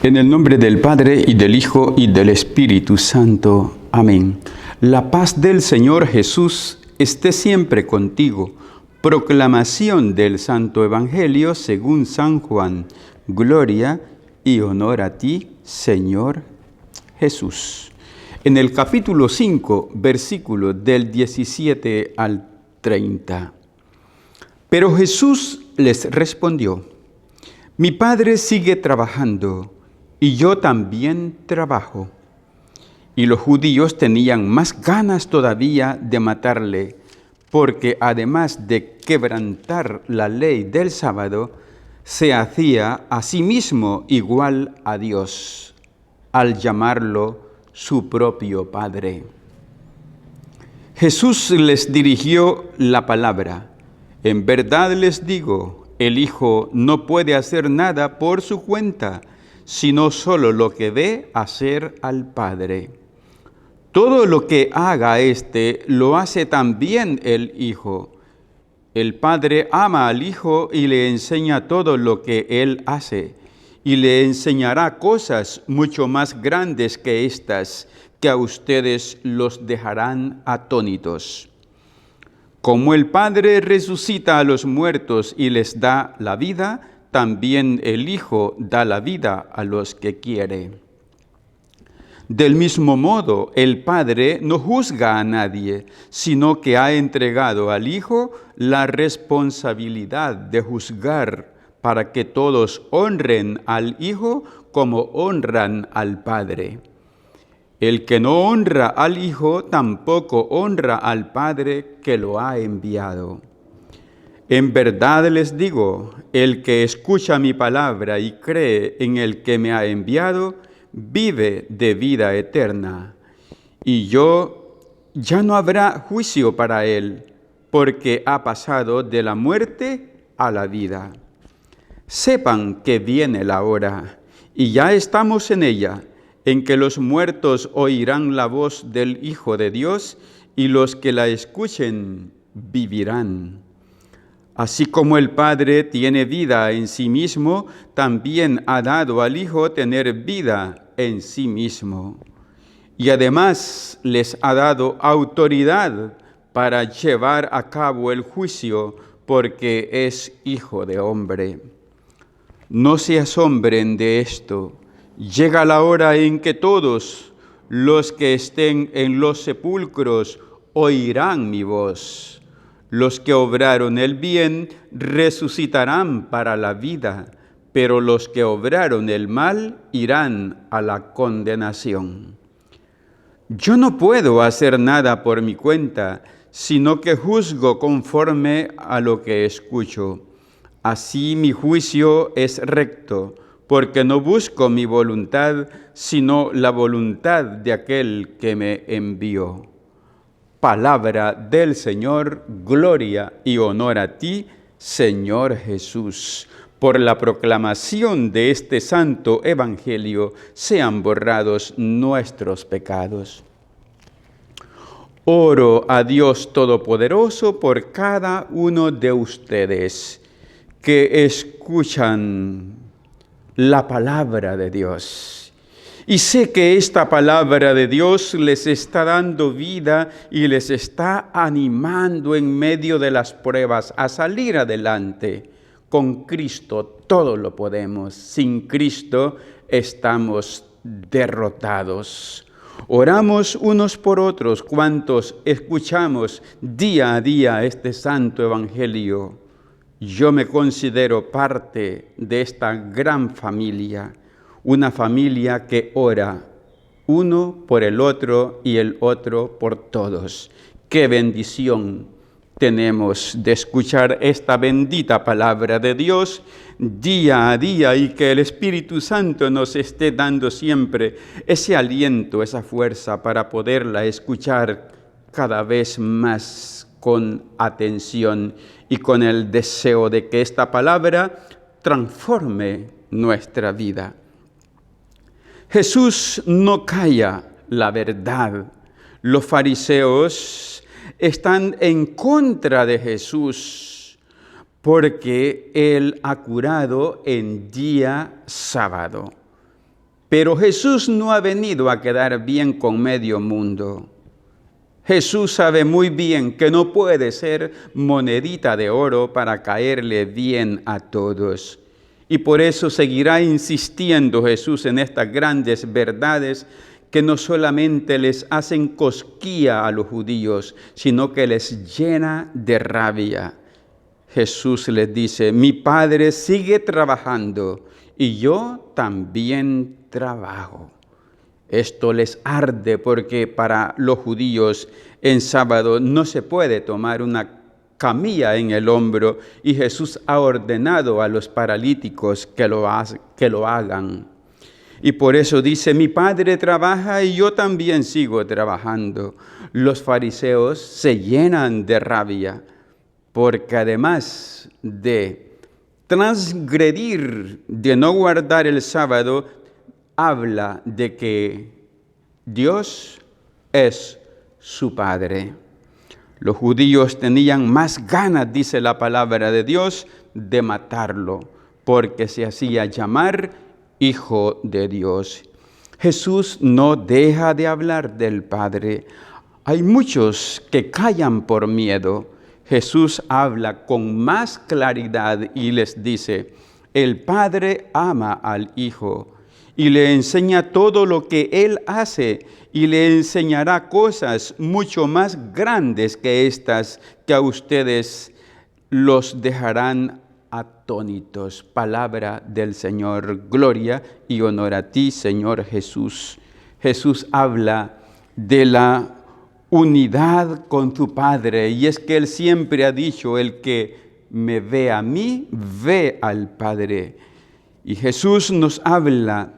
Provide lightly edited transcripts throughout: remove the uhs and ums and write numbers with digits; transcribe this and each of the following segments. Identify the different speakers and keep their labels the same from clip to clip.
Speaker 1: En el nombre del Padre, y del Hijo, y del Espíritu Santo. Amén. La paz del Señor Jesús esté siempre contigo. Proclamación del Santo Evangelio según San Juan. Gloria y honor a ti, Señor Jesús. En el capítulo 5, versículo del 17 al 30. Pero Jesús les respondió: Mi Padre sigue trabajando, y yo también trabajo. Y los judíos tenían más ganas todavía de matarle, porque además de quebrantar la ley del sábado, se hacía a sí mismo igual a Dios, al llamarlo su propio Padre. Jesús les dirigió la palabra: En verdad les digo, el Hijo no puede hacer nada por su cuenta, sino solo lo que ve hacer al Padre. Todo lo que haga éste, lo hace también el Hijo. El Padre ama al Hijo y le enseña todo lo que Él hace, y le enseñará cosas mucho más grandes que estas, que a ustedes los dejarán atónitos. Como el Padre resucita a los muertos y les da la vida, también el Hijo da la vida a los que quiere. Del mismo modo, el Padre no juzga a nadie, sino que ha entregado al Hijo la responsabilidad de juzgar, para que todos honren al Hijo como honran al Padre. El que no honra al Hijo tampoco honra al Padre que lo ha enviado. En verdad les digo, el que escucha mi palabra y cree en el que me ha enviado, vive de vida eterna. Y ya no habrá juicio para él, porque ha pasado de la muerte a la vida. Sepan que viene la hora, y ya estamos en ella, en que los muertos oirán la voz del Hijo de Dios, y los que la escuchen vivirán. Así como el Padre tiene vida en sí mismo, también ha dado al Hijo tener vida en sí mismo. Y además les ha dado autoridad para llevar a cabo el juicio, porque es Hijo de hombre. No se asombren de esto. Llega la hora en que todos los que estén en los sepulcros oirán mi voz. Los que obraron el bien resucitarán para la vida, pero los que obraron el mal irán a la condenación. Yo no puedo hacer nada por mi cuenta, sino que juzgo conforme a lo que escucho. Así mi juicio es recto, porque no busco mi voluntad, sino la voluntad de aquel que me envió. Palabra del Señor, gloria y honor a ti, Señor Jesús. Por la proclamación de este santo evangelio sean borrados nuestros pecados. Oro a Dios Todopoderoso por cada uno de ustedes que escuchan la palabra de Dios. Y sé que esta palabra de Dios les está dando vida y les está animando en medio de las pruebas a salir adelante. Con Cristo todo lo podemos. Sin Cristo estamos derrotados. Oramos unos por otros cuantos escuchamos día a día este santo evangelio. Yo me considero parte de esta gran familia. Una familia que ora, uno por el otro y el otro por todos. ¡Qué bendición tenemos de escuchar esta bendita palabra de Dios día a día, y que el Espíritu Santo nos esté dando siempre ese aliento, esa fuerza para poderla escuchar cada vez más con atención y con el deseo de que esta palabra transforme nuestra vida. Jesús no calla la verdad. Los fariseos están en contra de Jesús porque Él ha curado en día sábado. Pero Jesús no ha venido a quedar bien con medio mundo. Jesús sabe muy bien que no puede ser monedita de oro para caerle bien a todos. Y por eso seguirá insistiendo Jesús en estas grandes verdades que no solamente les hacen cosquilla a los judíos, sino que les llena de rabia. Jesús les dice: mi Padre sigue trabajando y yo también trabajo. Esto les arde porque para los judíos en sábado no se puede tomar una camilla en el hombro, y Jesús ha ordenado a los paralíticos que lo hagan. Y por eso dice: mi Padre trabaja y yo también sigo trabajando. Los fariseos se llenan de rabia porque además de transgredir, de no guardar el sábado, habla de que Dios es su Padre. Los judíos tenían más ganas, dice la palabra de Dios, de matarlo, porque se hacía llamar Hijo de Dios. Jesús no deja de hablar del Padre. Hay muchos que callan por miedo. Jesús habla con más claridad y les dice: el Padre ama al Hijo y le enseña todo lo que Él hace, y le enseñará cosas mucho más grandes que estas, que a ustedes los dejarán atónitos. Palabra del Señor. Gloria y honor a ti, Señor Jesús. Jesús habla de la unidad con tu Padre, y es que Él siempre ha dicho: el que me ve a mí, ve al Padre. Y Jesús nos habla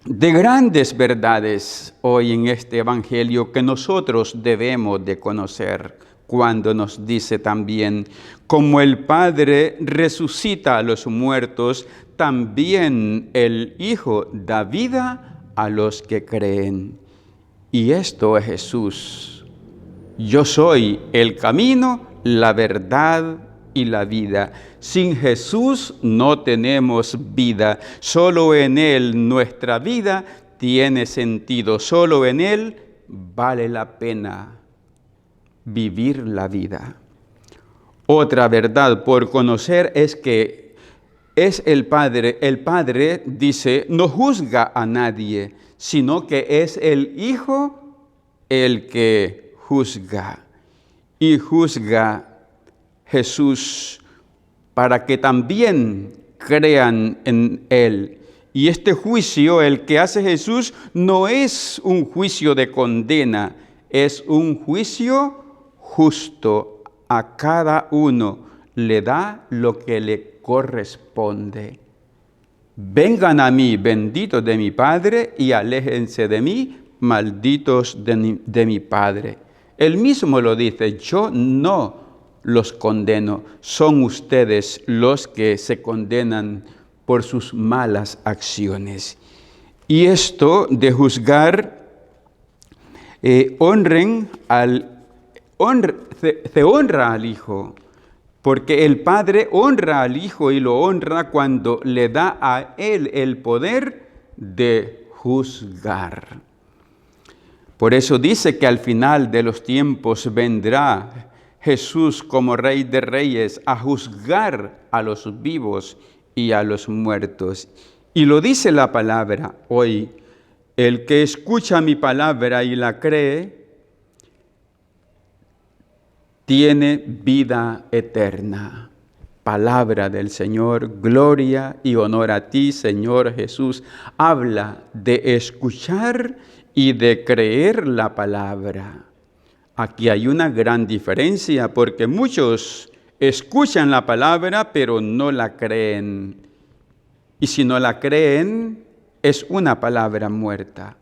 Speaker 1: de grandes verdades hoy en este Evangelio que nosotros debemos de conocer, cuando nos dice también: como el Padre resucita a los muertos, también el Hijo da vida a los que creen. Y esto es Jesús. Yo soy el camino, la verdad y la vida. Sin Jesús no tenemos vida. Solo en Él nuestra vida tiene sentido. Solo en Él vale la pena vivir la vida. Otra verdad por conocer es que es el Padre. El Padre, dice, no juzga a nadie, sino que es el Hijo el que juzga. Y juzga Jesús para que también crean en Él. Y este juicio, el que hace Jesús, no es un juicio de condena, es un juicio justo. A cada uno le da lo que le corresponde. Vengan a mí, benditos de mi Padre, y aléjense de mí, malditos de mi Padre. Él mismo lo dice: yo no los condeno, son ustedes los que se condenan por sus malas acciones. Y esto de juzgar, se honra al Hijo, porque el Padre honra al Hijo y lo honra cuando le da a Él el poder de juzgar. Por eso dice que al final de los tiempos vendrá Jesús como Rey de Reyes a juzgar a los vivos y a los muertos. Y lo dice la palabra hoy: el que escucha mi palabra y la cree, tiene vida eterna. Palabra del Señor. Gloria y honor a ti, Señor Jesús. Habla de escuchar y de creer la palabra. Aquí hay una gran diferencia, porque muchos escuchan la palabra pero no la creen. Y si no la creen, es una palabra muerta.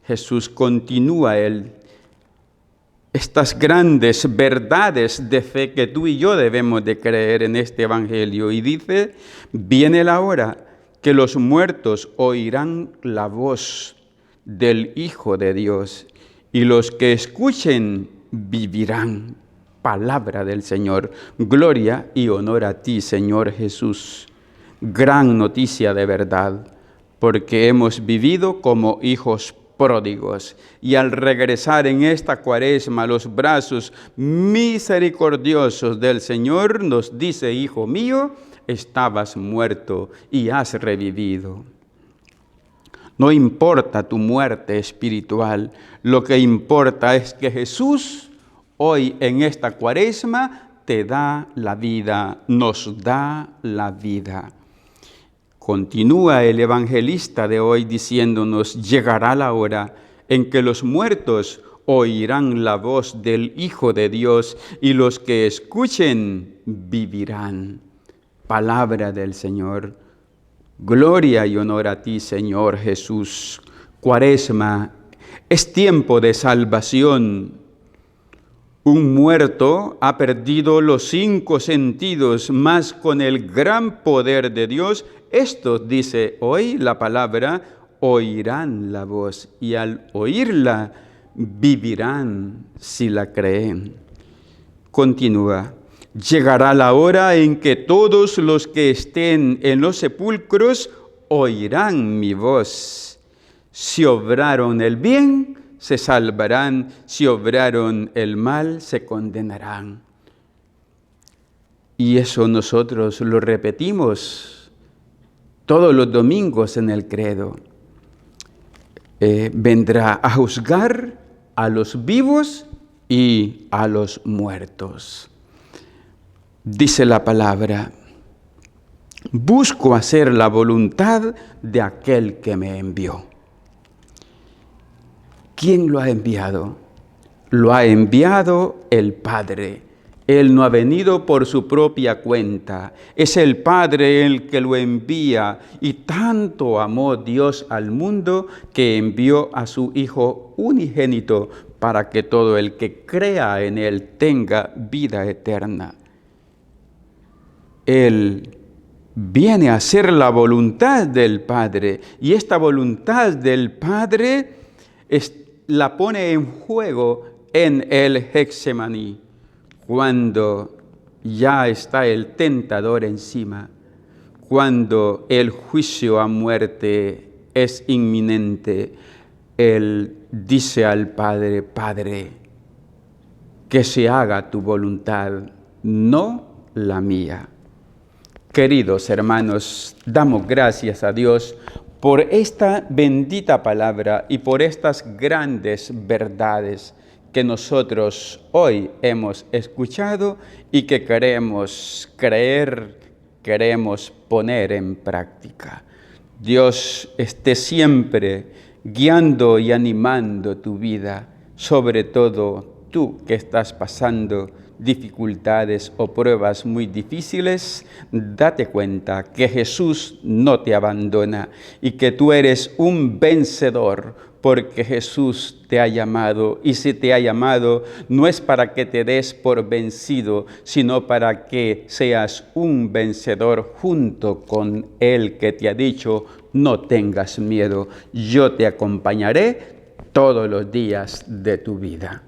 Speaker 1: Jesús continúa estas grandes verdades de fe que tú y yo debemos de creer en este Evangelio. Y dice: viene la hora que los muertos oirán la voz del Hijo de Dios, y los que escuchen vivirán. Palabra del Señor. Gloria y honor a ti, Señor Jesús. Gran noticia de verdad, porque hemos vivido como hijos pródigos. Y al regresar en esta Cuaresma a los brazos misericordiosos del Señor, nos dice: hijo mío, estabas muerto y has revivido. No importa tu muerte espiritual, lo que importa es que Jesús hoy en esta Cuaresma te da la vida, nos da la vida. Continúa el evangelista de hoy diciéndonos: llegará la hora en que los muertos oirán la voz del Hijo de Dios y los que escuchen vivirán. Palabra del Señor. Gloria y honor a ti, Señor Jesús. Cuaresma es tiempo de salvación. Un muerto ha perdido los 5 sentidos, mas con el gran poder de Dios, estos, dice hoy la palabra, oirán la voz y al oírla vivirán si la creen. Continúa. Llegará la hora en que todos los que estén en los sepulcros oirán mi voz. Si obraron el bien, se salvarán; si obraron el mal, se condenarán. Y eso nosotros lo repetimos todos los domingos en el credo. Vendrá a juzgar a los vivos y a los muertos. Dice la palabra: busco hacer la voluntad de aquel que me envió. ¿Quién lo ha enviado? Lo ha enviado el Padre. Él no ha venido por su propia cuenta. Es el Padre el que lo envía. Y tanto amó Dios al mundo que envió a su Hijo unigénito para que todo el que crea en Él tenga vida eterna. Él viene a hacer la voluntad del Padre. Y esta voluntad del Padre la pone en juego en el Getsemaní, cuando ya está el tentador encima, cuando el juicio a muerte es inminente. Él dice al Padre: Padre, que se haga tu voluntad, no la mía. Queridos hermanos, damos gracias a Dios por esta bendita palabra y por estas grandes verdades que nosotros hoy hemos escuchado y que queremos creer, queremos poner en práctica. Dios esté siempre guiando y animando tu vida, sobre todo tú que estás pasando dificultades o pruebas muy difíciles. Date cuenta que Jesús no te abandona y que tú eres un vencedor, porque Jesús te ha llamado, y si te ha llamado no es para que te des por vencido, sino para que seas un vencedor junto con Él, que te ha dicho: no tengas miedo, yo te acompañaré todos los días de tu vida.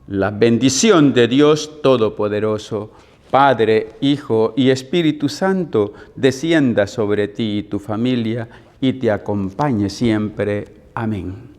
Speaker 1: La bendición de Dios Todopoderoso, Padre, Hijo y Espíritu Santo, descienda sobre ti y tu familia y te acompañe siempre. Amén.